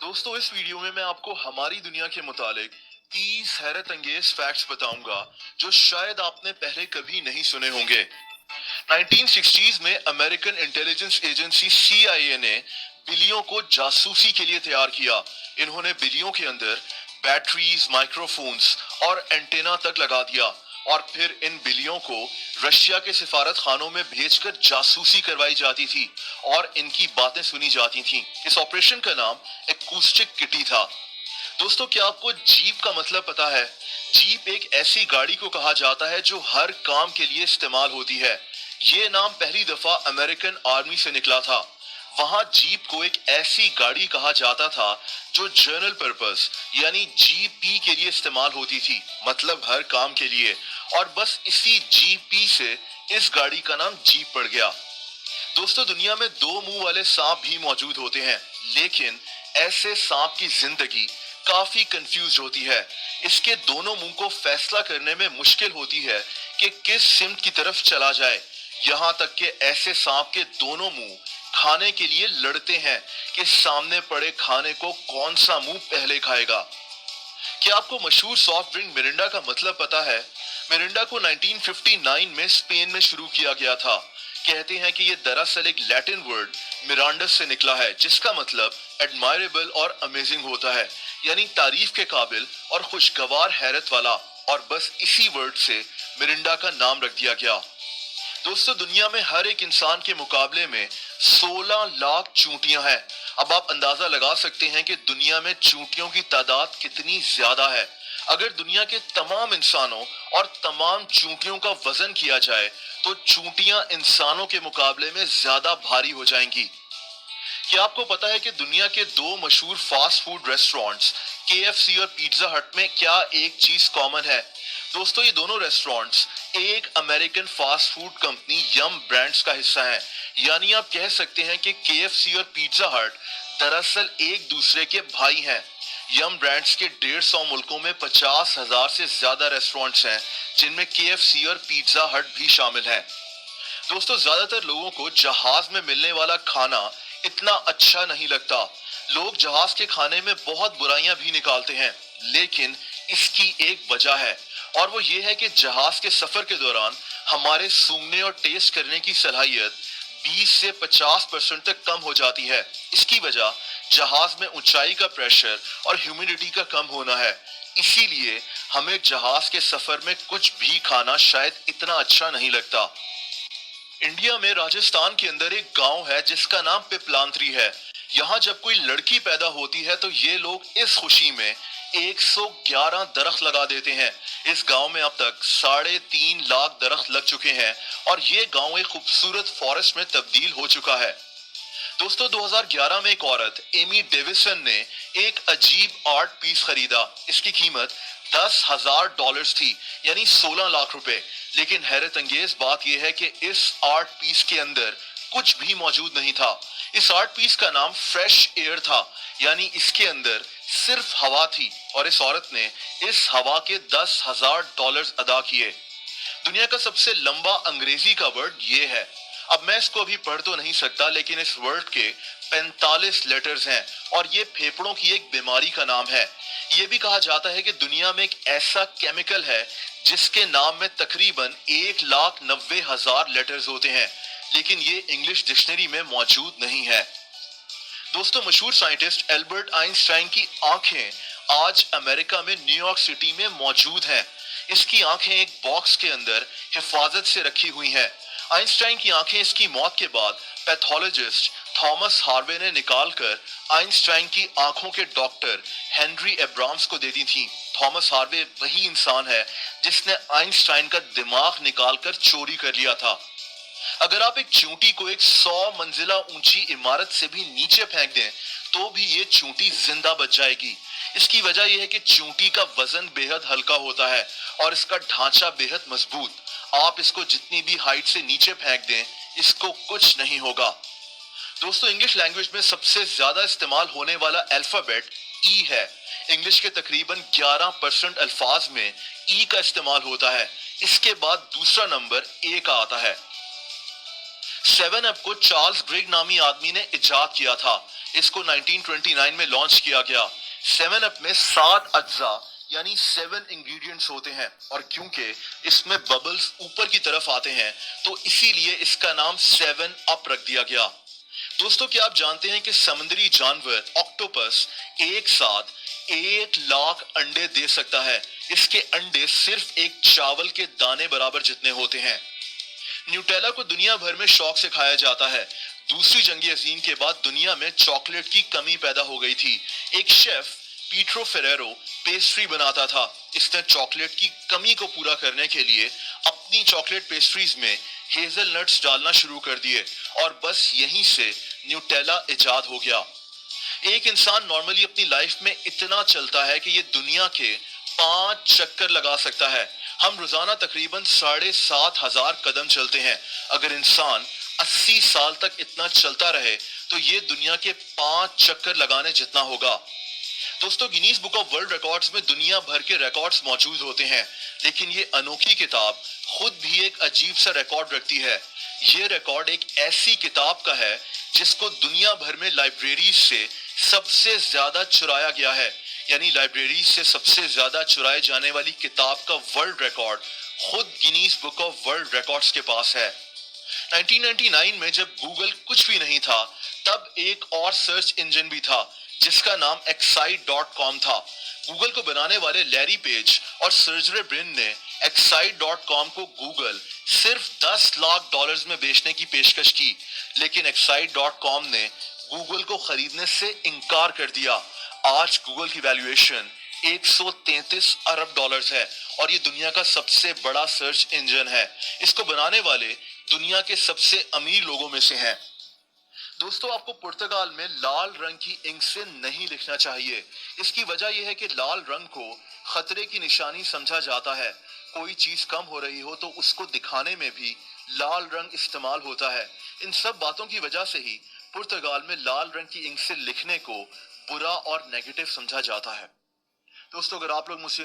दोस्तों इस वीडियो में मैं आपको हमारी दुनिया के मुतालिक 30 हैरत अंगेज फैक्ट्स बताऊंगा जो शायद आपने पहले कभी नहीं सुने होंगे। 1960s में अमेरिकन इंटेलिजेंस एजेंसी CIA ने बिल्लियों को जासूसी के लिए तैयार किया। इन्होंने बिल्लियों के अंदर बैटरीज, माइक्रोफोन्स और एंटेना तक लगा दिया और फिर इन बिल्लियों को रशिया के सिफारत खानों में भेजकर जासूसी करवाई जाती थी और इनकी बातें सुनी जाती थीं। इस ऑपरेशन का नाम एकूस्टिक किटी था। दोस्तों क्या आपको जीप का मतलब पता है? जीप एक ऐसी गाड़ी को कहा जाता है जो हर काम के लिए इस्तेमाल होती है। ये नाम पहली दफा अमेरिकन आर्मी से निकला था। वहां जीप को एक ऐसी गाड़ी कहा जाता था जो जनरल पर्पस यानी जीपी के लिए इस्तेमाल होती थी, मतलब हर काम के लिए। और बस इसी जीपी से इस गाड़ी का नाम जीप पड़ गया। दोस्तों दुनिया में दो मुंह वाले सांप भी मौजूद होते हैं, लेकिन ऐसे सांप की जिंदगी काफी कंफ्यूज होती है। इसके दोनों मुंह को फैसला करने में मुश्किल होती है कि किस सिमत की तरफ चला जाए। यहाँ तक कि ऐसे सांप के दोनों मुंह खाने के लिए लड़ते हैं कि सामने पड़े खाने को कौन सा मुंह पहले खाएगा। क्या आपको मशहूर सॉफ्ट ड्रिंक मिरिंडा का मतलब पता है? मिरिंडा को 1959 में स्पेन में शुरू किया गया था। कहते हैं कि ये दरअसल एक लैटिन वर्ड मिरांडस से निकला है, जिसका मतलब एडमायरेबल और अमेजिंग होता है, यानी तारीफ के काबिल और खुशगवार हैरत वाला। और बस इसी वर्ड से मिरिंडा का नाम रख दिया गया। दोस्तों दुनिया में हर एक इंसान के मुकाबले में 16 लाख चूंटियां हैं। अब आप अंदाजा लगा सकते हैं कि दुनिया में चूंटियों की तादाद कितनी ज्यादा है। अगर दुनिया के तमाम इंसानों और तमाम चूंटियों का वजन किया जाए तो चूंटियां इंसानों के मुकाबले में ज्यादा भारी हो जाएंगी। क्या आपको पता है कि दुनिया के दो मशहूर फास्ट फूड रेस्टोरेंट्स KFC और पिज्जा हट में क्या एक चीज कॉमन है? दोस्तों ये दोनों रेस्टोरेंट्स एक अमेरिकन फास्ट फूड कंपनी यम ब्रांड्स का हिस्सा हैं। यानी आप कह सकते हैं कि KFC और पिज्जा हट दरअसल एक दूसरे के भाई हैं। यम ब्रांड्स के 150 मुल्कों में 50,000 से ज्यादा रेस्टोरेंट्स हैं, जिनमें KFC और पिज्जा हट भी शामिल है। दोस्तों ज्यादातर लोगों को जहाज में मिलने वाला खाना इतना अच्छा नहीं लगता। लोग जहाज के खाने में बहुत बुराइयां भी निकालते हैं, लेकिन इसकी एक वजह है और वो ये है कि जहाज के सफर के दौरान हमारे सूंघने और टेस्ट करने की सलाहियत 20 से 50% तक कम हो जाती है। इसकी वजह जहाज में ऊंचाई का प्रेशर और ह्यूमिडिटी का कम होना है। इसीलिए हमें जहाज के सफर में कुछ भी खाना शायद इतना अच्छा नहीं लगता। इंडिया में राजस्थान के अंदर एक गांव है जिसका नाम पिपलांत्री है। यहाँ जब कोई लड़की पैदा होती है तो ये लोग इस खुशी में 111 दरख्त लगा देते हैं। इस गांव में अब तक 3.5 लाख दरख्त लग चुके हैं और ये गांव एक खूबसूरत फॉरेस्ट में तब्दील हो चुका है। दोस्तों 2011 में एक औरत एमी डेविसन ने एक अजीब आर्ट पीस खरीदा। इसकी कीमत $10,000 थी, यानी 16 लाख रुपए। लेकिन हैरत अंगेज बात यह है कि इस आर्ट पीस के अंदर कुछ भी मौजूद नहीं था। इस आर्ट पीस का नाम फ्रेश एयर था, यानी इसके अंदर सिर्फ हवा थी और इस औरत ने इस हवा के $10,000 अदा किए। दुनिया का सबसे लंबा अंग्रेजी का वर्ड ये है। अब मैं इसको अभी पढ़ तो नहीं सकता, लेकिन इस वर्ड के 45 लेटर्स हैं और ये फेफड़ों की एक बीमारी का नाम है। ये भी कहा जाता है कि दुनिया में एक ऐसा केमिकल है जिसके नाम में तकरीबन 1,90,000 लेटर्स होते हैं, लेकिन ये इंग्लिश डिक्शनरी में मौजूद नहीं है। दोस्तों मशहूर साइंटिस्ट एल्बर्ट आइंस्टाइन की आंखें आज अमेरिका में न्यूयॉर्क सिटी में मौजूद हैं। इसकी आंखें एक बॉक्स के अंदर हिफाजत से रखी हुई हैं। आइंस्टाइन की आंखें इसकी मौत के बाद पैथोलॉजिस्ट थॉमस हार्वे ने निकालकर आइंस्टाइन की आंखों के डॉक्टर हेनरी एब्राम्स को दे दी थी। थॉमस हार्वे वही इंसान है जिसने आइंस्टाइन का दिमाग निकालकर चोरी कर लिया था। अगर आप एक चूंटी को एक 100 मंजिला ऊंची इमारत से भी नीचे फेंक दें तो भी ये चूंटी जिंदा बच जाएगी। इसकी वजह यह है कि चूंटी का वजन बेहद हल्का होता है और इसका ढांचा बेहद मजबूत। आप इसको जितनी भी हाइट से नीचे फेंक दें इसको कुछ नहीं होगा। दोस्तों इंग्लिश लैंग्वेज में सबसे ज्यादा इस्तेमाल होने वाला अल्फाबेट ई है। इंग्लिश के तकरीबन 11% अल्फाज में ई का इस्तेमाल होता है। इसके बाद दूसरा नंबर ए का आता है। सेवन अप को चार्ल्स ग्रेग नामी आदमी ने इजाद किया था। इसको 1929 में लॉन्च किया गया। सेवन अप में 7 अज्जा यानी 7 इंग्रेडिएंट्स होते हैं, और क्योंकि इसमें बबल्स ऊपर की तरफ आते हैं तो इसीलिए इसका नाम 7 अप रख दिया गया। दोस्तों, क्या आप जानते हैं कि समुद्री जानवर ऑक्टोपस एक साथ 1 लाख अंडे दे सकता है। इसके अंडे सिर्फ एक चावल के दाने बराबर जितने होते हैं। न्यूटेला को दुनिया भर में शौक से खाया जाता है। दूसरी जंग अजीम के बाद दुनिया में चॉकलेट की कमी पैदा हो गई थी। एक शेफ पीट्रो फेरेरो पेस्ट्री बनाता था। इसने चॉकलेट की कमी को पूरा करने के लिए अपनी चॉकलेट पेस्ट्रीज में हेजलनट्स डालना शुरू कर दिए, और बस यहीं से न्यूटेला इजाद हो गया। एक इंसान नॉर्मली अपनी लाइफ में इतना चलता है कि ये दुनिया के 5 चक्कर लगा सकता है। हम रोजाना तकरीबन 7,500 कदम चलते हैं। अगर इंसान 80 साल तक इतना चलता रहे तो ये दुनिया के 5 चक्कर लगाने जितना होगा। दोस्तों, Guinness book of world records में दुनिया भर के रिकॉर्ड्स मौजूद होते हैं, लेकिन ये अनोखी किताब खुद भी एक अजीब सा रिकॉर्ड रखती है। ये रिकॉर्ड एक ऐसी किताब का है जिसको दुनिया भर में लाइब्रेरीज से सबसे ज्यादा चुराया गया है, यानी लाइब्रेरी से सबसे ज्यादा चुराए जाने वाली किताब का वर्ल्ड रिकॉर्ड खुद Guinness book of world records के पास है। 1999 में जब गूगल कुछ भी नहीं था, तब एक और सर्च इंजन भी था जिसका नाम excite.com था। गूगल को बनाने वाले लैरी पेज और सर्जरे ब्रिन ने excite.com को गूगल सिर्फ $10 लाख में बेचने की पेशकश की, लेकिन excite.com ने गूगल को खरीदने से इनकार कर दिया। आज गूगल की वैल्यूएशन 133 अरब डॉलर्स है, और ये दुनिया का सबसे बड़ा सर्च इंजन है। इसको बनाने वाले दुनिया के सबसे अमीर लोगों में से हैं। दोस्तों, आपको पुर्तगाल में लाल रंग की इंक से नहीं लिखना चाहिए। इसकी वजह यह है कि लाल रंग को खतरे की निशानी समझा जाता है। कोई चीज कम हो रही हो तो उसको दिखाने में भी लाल रंग इस्तेमाल होता है। इन सब बातों की वजह से ही पुर्तगाल में लाल रंग की इंक से लिखने को बुरा और नेगेटिव समझा जाता है। दोस्तों, अगर आप लोग मुझसे